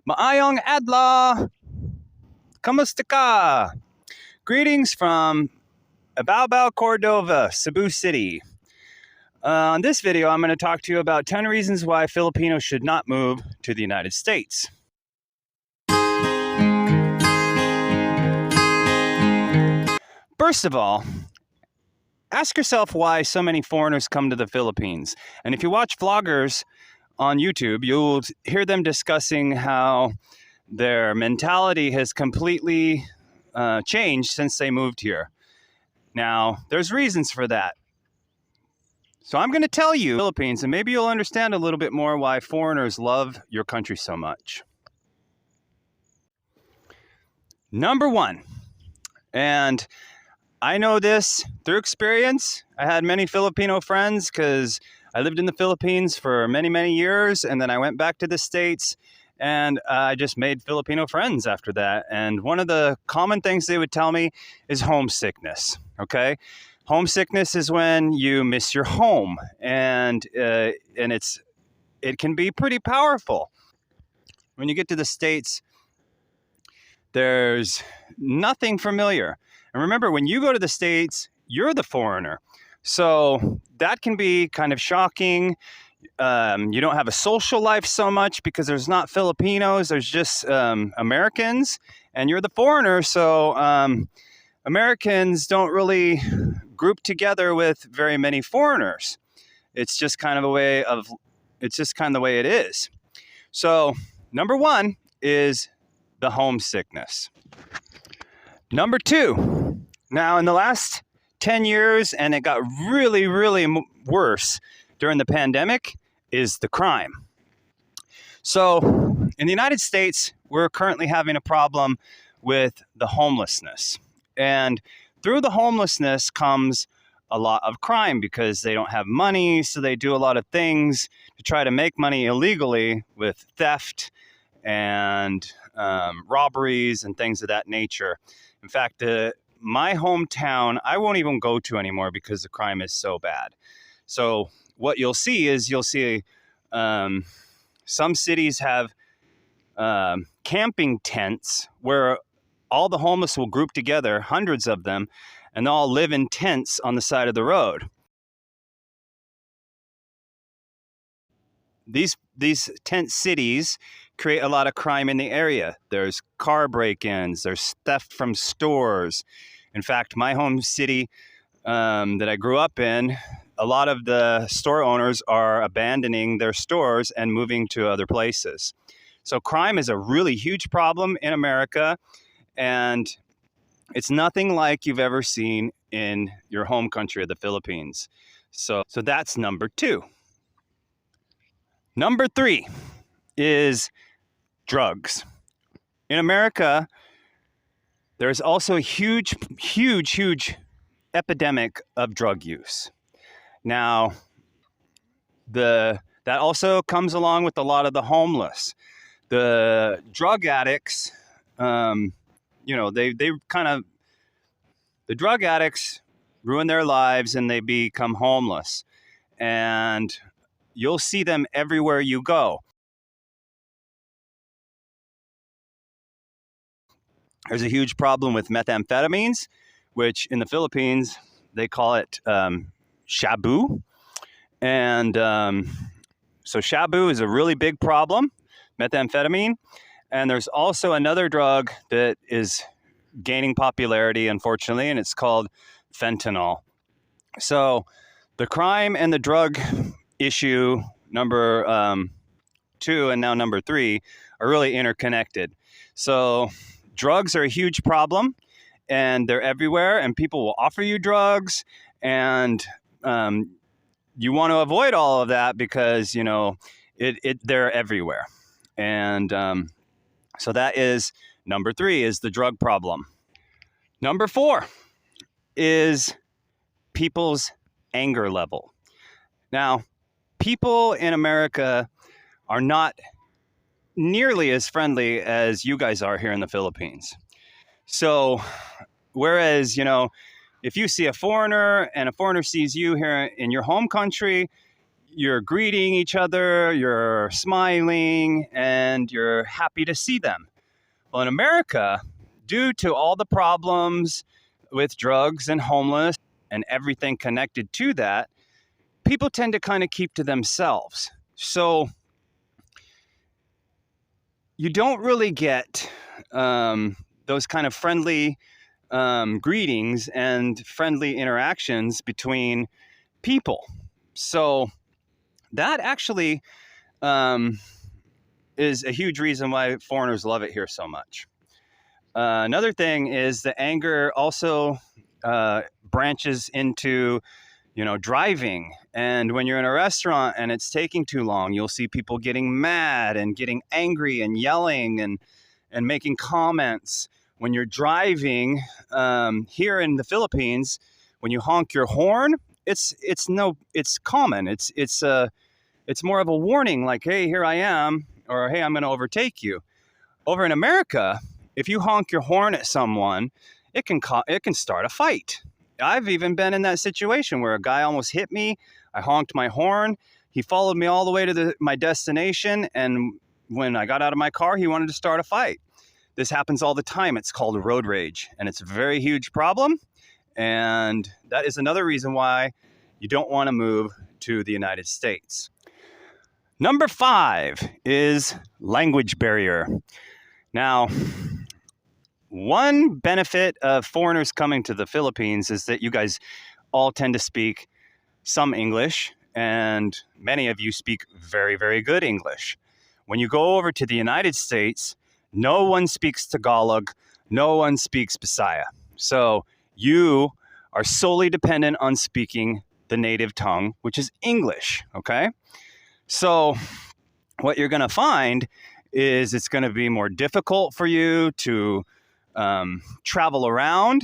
Maayong adlaw! Kamusta ka? Greetings from Ibabaw, Cordova, Cebu City. On this video, I'm going to talk to you about 10 reasons why Filipinos should not move to the United States. First of all, ask yourself why so many foreigners come to the Philippines. And if you watch vloggers on YouTube, you'll hear them discussing how their mentality has completely changed since they moved here. Now, there's reasons for that. So I'm going to tell you Philippines, and maybe you'll understand a little bit more why foreigners love your country so much. Number one, and I know this through experience. I had many Filipino friends because I lived in the Philippines for many, many years, and then I went back to the States, and I just made Filipino friends after that. And one of the common things they would tell me is homesickness, okay? Homesickness is when you miss your home, and it can be pretty powerful. When you get to the States, there's nothing familiar. And remember, when you go to the States, you're the foreigner. So that can be kind of shocking. You don't have a social life so much because there's not Filipinos, there's just Americans, and you're the foreigner. So Americans don't really group together with very many foreigners. It's just kind of the way it is. So number one is the homesickness. Number two, now in the last 10 years, and it got really, really worse during the pandemic, is the crime. So in the United States, we're currently having a problem with the homelessness. And through the homelessness comes a lot of crime because they don't have money, so they do a lot of things to try to make money illegally with theft and robberies and things of that nature. In fact, my hometown, I won't even go to anymore because the crime is so bad. So what you'll see is some cities have camping tents where all the homeless will group together, hundreds of them, and they'll all live in tents on the side of the road. These tent cities create a lot of crime in the area. There's car break-ins, there's theft from stores. In fact, my home city that I grew up in, a lot of the store owners are abandoning their stores and moving to other places. So crime is a really huge problem in America, and it's nothing like you've ever seen in your home country of the Philippines. So that's number two. Number three is drugs. In America, there's also a huge, huge, huge epidemic of drug use. Now, that also comes along with a lot of the homeless. The drug addicts, the drug addicts ruin their lives and they become homeless. And you'll see them everywhere you go. There's a huge problem with methamphetamines, which in the Philippines, they call it shabu. And so shabu is a really big problem, methamphetamine. And there's also another drug that is gaining popularity, unfortunately, and it's called fentanyl. So the crime and the drug issue, number two and now number three, are really interconnected. So drugs are a huge problem, and they're everywhere, and people will offer you drugs, and you want to avoid all of that because, they're everywhere. And so that is number three, is the drug problem. Number four is people's anger level. Now, people in America are not nearly as friendly as you guys are here in the Philippines. So whereas, if you see a foreigner and a foreigner sees you here in your home country, you're greeting each other, you're smiling, and you're happy to see them. Well, in America, due to all the problems with drugs and homeless and everything connected to that, people tend to kind of keep to themselves. So you don't really get those kind of friendly greetings and friendly interactions between people. So that actually is a huge reason why foreigners love it here so much. Another thing is the anger also branches into, driving. And when you're in a restaurant and it's taking too long, you'll see people getting mad and getting angry and yelling and making comments. When you're driving here in the Philippines, when you honk your horn, it's common. It's more of a warning, like, hey, here I am, or hey, I'm going to overtake you. Over in America, if you honk your horn at someone, it can start a fight. I've even been in that situation where a guy almost hit me. I honked my horn. He followed me all the way to my destination, and when I got out of my car, he wanted to start a fight. This happens all the time. It's called road rage, and it's a very huge problem. And that is another reason why you don't want to move to the United States. Number 5 is language barrier. Now, one benefit of foreigners coming to the Philippines is that you guys all tend to speak some English, and many of you speak very, very good English. When you go over to the United States, no one speaks Tagalog, no one speaks Bisaya. So you are solely dependent on speaking the native tongue, which is English, okay? So what you're going to find is it's going to be more difficult for you to travel around.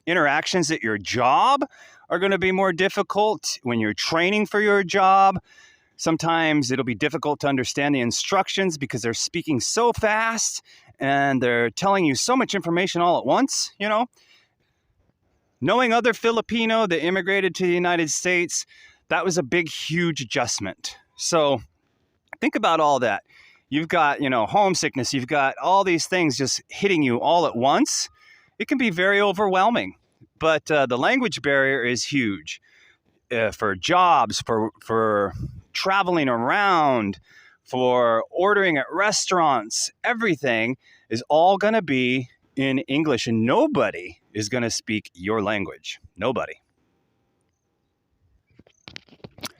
Interactions at your job are going to be more difficult when you're training for your job. Sometimes it'll be difficult to understand the instructions because they're speaking so fast and they're telling you so much information all at once, Knowing other Filipino that immigrated to the United States, that was a big, huge adjustment. So think about all that. You've got, homesickness. You've got all these things just hitting you all at once. It can be very overwhelming. But the language barrier is huge for jobs, for traveling around, for ordering at restaurants. Everything is all going to be in English, and nobody is going to speak your language. Nobody.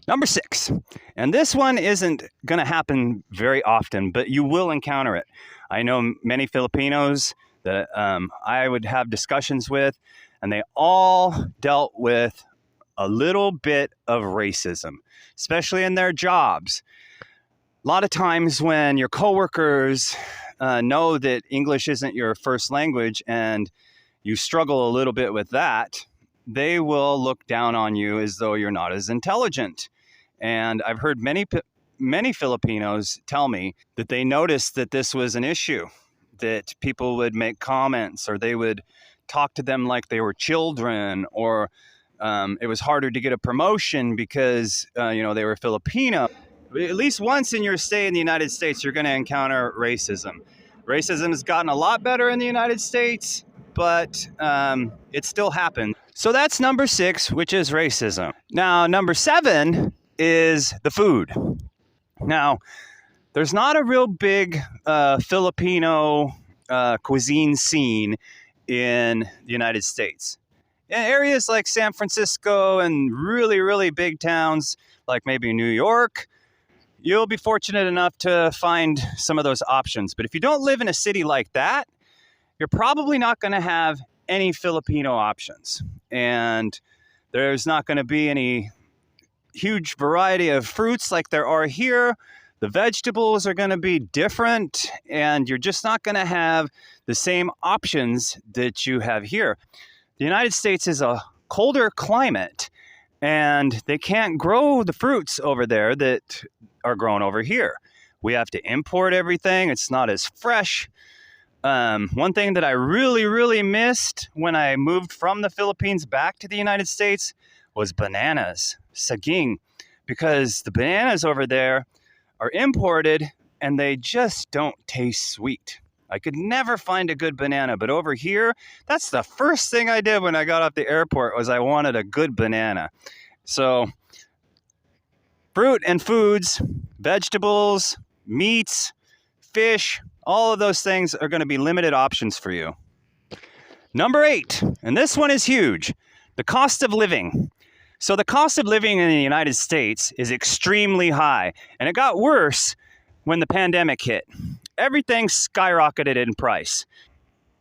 Number 6, and this one isn't going to happen very often, but you will encounter it. I know many Filipinos that I would have discussions with, and they all dealt with a little bit of racism, especially in their jobs. A lot of times when your coworkers know that English isn't your first language and you struggle a little bit with that, they will look down on you as though you're not as intelligent. And I've heard many Filipinos tell me that they noticed that this was an issue, that people would make comments or they would talk to them like they were children, or it was harder to get a promotion because, they were Filipino. At least once in your stay in the United States, you're going to encounter racism. Racism has gotten a lot better in the United States, but it still happens. So that's number 6, which is racism. Now, number 7 is the food. Now, there's not a real big Filipino cuisine scene in the United States. In areas like San Francisco and really, really big towns like maybe New York, you'll be fortunate enough to find some of those options. But if you don't live in a city like that, you're probably not going to have any Filipino options. And there's not going to be any huge variety of fruits like there are here. The vegetables are going to be different, and you're just not going to have the same options that you have here. The United States is a colder climate, and they can't grow the fruits over there that are grown over here. We have to import everything. It's not as fresh. One thing that I really, really missed when I moved from the Philippines back to the United States was bananas, saging, because the bananas over there are imported and they just don't taste sweet. I could never find a good banana, but over here, that's the first thing I did when I got off the airport was I wanted a good banana. So fruit and foods, vegetables, meats, fish, all of those things are going to be limited options for you. Number 8, and this one is huge, the cost of living. So the cost of living in the United States is extremely high, and it got worse when the pandemic hit. Everything skyrocketed in price.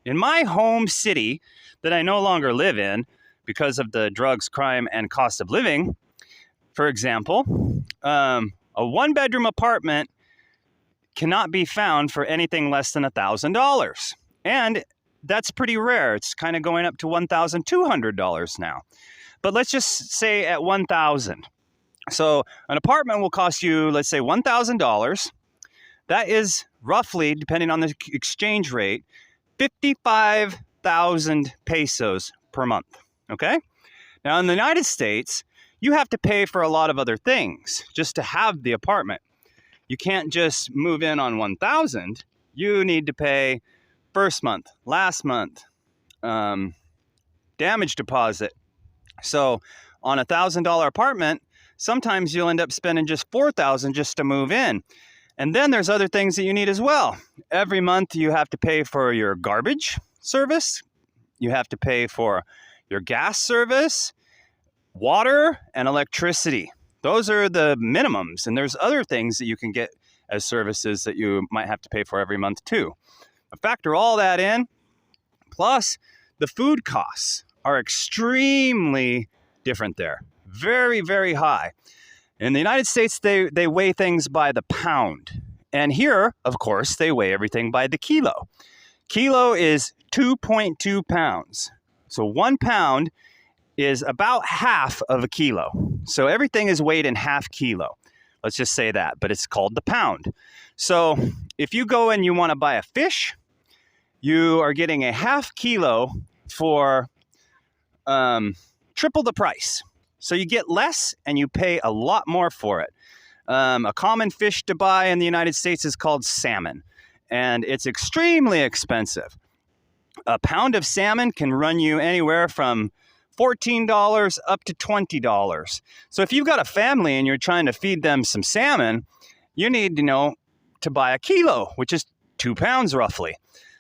In my home city that I no longer live in because of the drugs, crime, and cost of living, for example, a one-bedroom apartment cannot be found for anything less than $1,000. And that's pretty rare. It's kind of going up to $1,200 now. But let's just say at $1,000. So an apartment will cost you, let's say, $1,000. That is roughly, depending on the exchange rate, 55,000 pesos per month. Okay? Now in the United States, you have to pay for a lot of other things just to have the apartment. You can't just move in on 1,000. You need to pay first month, last month, damage deposit. So on a $1,000 apartment, sometimes you'll end up spending just $4,000 just to move in. And then there's other things that you need as well. Every month you have to pay for your garbage service. You have to pay for your gas service, water, and electricity. Those are the minimums. And there's other things that you can get as services that you might have to pay for every month too. Factor all that in, plus the food costs are extremely different there. Very, very high. In the United States, they weigh things by the pound. And here, of course, they weigh everything by the kilo. Kilo is 2.2 pounds. So 1 pound is about half of a kilo. So everything is weighed in half kilo. Let's just say that, but it's called the pound. So if you go and you want to buy a fish, you are getting a half kilo for triple the price. So you get less and you pay a lot more for it. A common fish to buy in the United States is called salmon, and it's extremely expensive. A pound of salmon can run you anywhere from $14 up to $20. So if you've got a family and you're trying to feed them some salmon, you need to buy a kilo, which is 2 pounds roughly.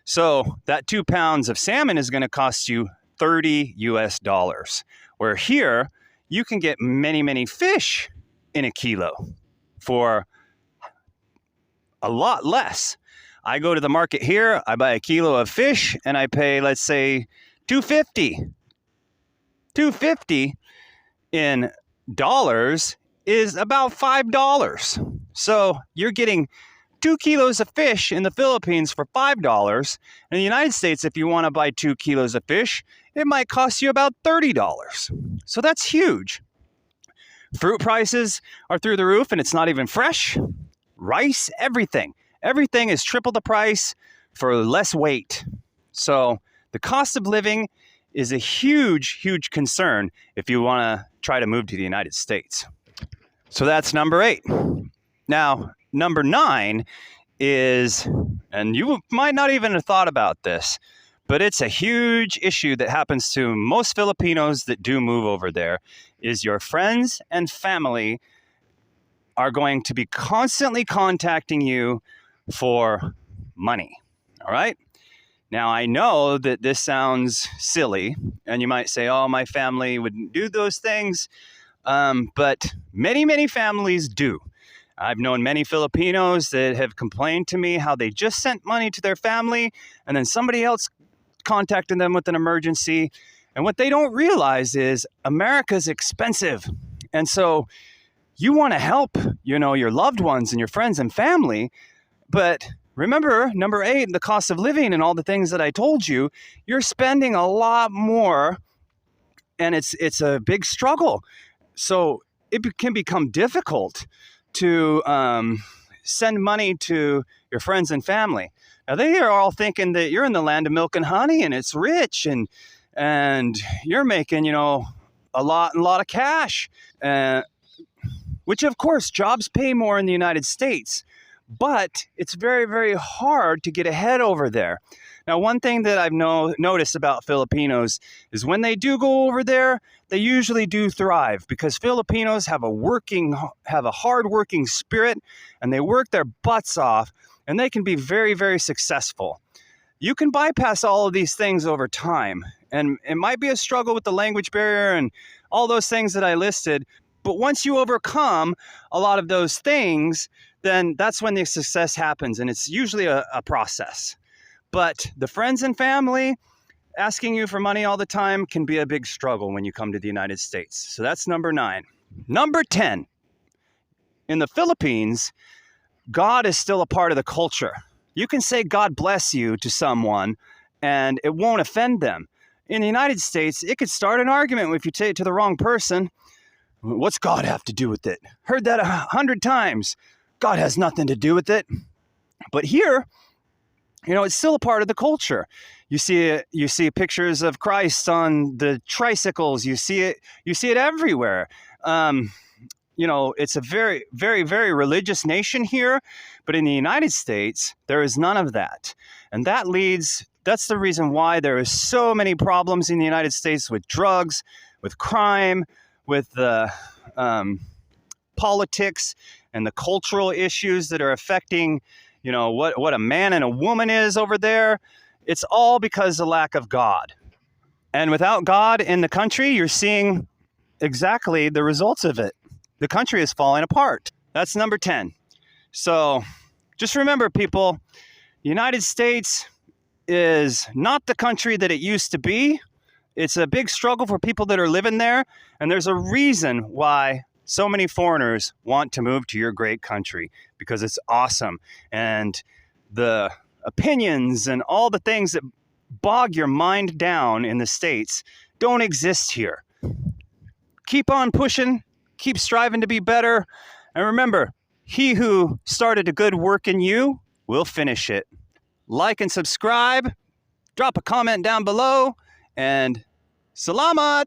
So that 2 pounds of salmon is going to cost you $30 US, where here you can get many, many fish in a kilo for a lot less. I go to the market here, I buy a kilo of fish, and I pay, let's say, $2.50. $2.50 in dollars is about $5. So you're getting 2 kilos of fish in the Philippines for $5. In the United States, if you want to buy 2 kilos of fish, it might cost you about $30. So that's huge. Fruit prices are through the roof, and it's not even fresh. Rice, everything. Everything is triple the price for less weight. So the cost of living is a huge, huge concern if you want to try to move to the United States. So that's number 8. Now, number 9 is, and you might not even have thought about this, but it's a huge issue that happens to most Filipinos that do move over there, is your friends and family are going to be constantly contacting you for money. All right? Now, I know that this sounds silly, and you might say, oh, my family wouldn't do those things, but many, many families do. I've known many Filipinos that have complained to me how they just sent money to their family, and then somebody else contacted them with an emergency. And what they don't realize is America's expensive. And so you want to help, your loved ones and your friends and family, but remember, number 8, the cost of living and all the things that I told you, you're spending a lot more, and it's a big struggle. So it can become difficult to send money to your friends and family. Now, they are all thinking that you're in the land of milk and honey, and it's rich, and you're making, a lot of cash, which of course jobs pay more in the United States, but it's very, very hard to get ahead over there. Now, one thing that I've noticed about Filipinos is when they do go over there, they usually do thrive because Filipinos have a hard-working spirit, and they work their butts off, and they can be very, very successful. You can bypass all of these things over time, and it might be a struggle with the language barrier and all those things that I listed, but once you overcome a lot of those things, then that's when the success happens, and it's usually a process. But the friends and family asking you for money all the time can be a big struggle when you come to the United States. So that's number 9. Number 10, in the Philippines, God is still a part of the culture. You can say God bless you to someone and it won't offend them. In the United States, it could start an argument if you say it to the wrong person. What's God have to do with it? Heard that 100 times. God has nothing to do with it. But here, it's still a part of the culture. You see pictures of Christ on the tricycles. You see it everywhere. It's a very, very, very religious nation here, but in the United States, there is none of that. And that's the reason why there is so many problems in the United States with drugs, with crime, with the politics and the cultural issues that are affecting what a man and a woman is over there. It's all because of the lack of God. And without God in the country, you're seeing exactly the results of it. The country is falling apart. That's number 10. So just remember, people, the United States is not the country that it used to be. It's a big struggle for people that are living there. And there's a reason why so many foreigners want to move to your great country, because it's awesome. And the opinions and all the things that bog your mind down in the States don't exist here. Keep on pushing, keep striving to be better. And remember, he who started a good work in you will finish it. Like and subscribe, drop a comment down below, and salamat!